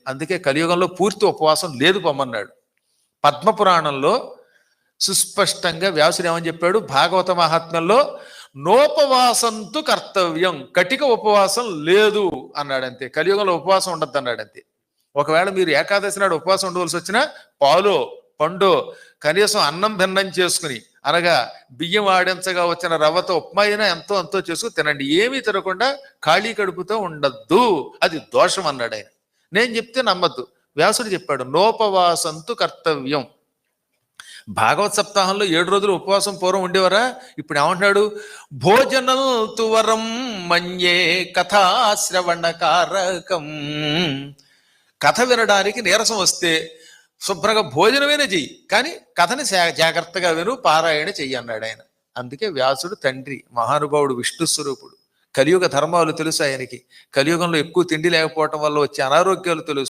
అందుకే కలియుగంలో పూర్తి ఉపవాసం లేదు పొమ్మన్నాడు. పద్మపురాణంలో సుస్పష్టంగా వ్యాసుడు ఏమని చెప్పాడు, భాగవత మహాత్మ్యంలో నోపవాసంతు కర్తవ్యం, కటిక ఉపవాసం లేదు అన్నాడు. అంతే, కలియుగంలో ఉపవాసం ఉండద్దు అన్నాడు. అంతే. ఒకవేళ మీరు ఏకాదశి నాడు ఉపవాసం ఉండవలసి వచ్చినా పాలో పండు కనీసం అన్నం భిన్నం చేసుకుని, అనగా బియ్యం ఆడించగా వచ్చిన రవ్వతో ఉప్మా అయినా ఎంతో అంతో చేసుకుని తినండి. ఏమీ తినకుండా ఖాళీ కడుపుతో ఉండద్దు, అది దోషం అన్నాడు ఆయన. నేను చెప్తే నమ్మద్దు, వ్యాసుడు చెప్పాడు నోపవాసంతు కర్తవ్యం. భాగవత సప్తాహంలో 7 రోజులు ఉపవాసం పూర్వం ఉండేవారా? ఇప్పుడు ఏమంటున్నాడు, భోజనం తువరం మన్యే కథాశ్రవణకారకం. కథ వినడానికి నీరసం వస్తే శుభ్రంగా భోజనమైనా చెయ్యి, కానీ కథని జాగ్రత్తగా విను, పారాయణ చెయ్యి అన్నాడు ఆయన. అందుకే వ్యాసుడు తండ్రి, మహానుభావుడు, విష్ణు స్వరూపుడు. కలియుగ ధర్మాలు తెలుసు ఆయనకి. కలియుగంలో ఎక్కువ తిండి లేకపోవటం వల్ల వచ్చే అనారోగ్యాలు తెలుసు.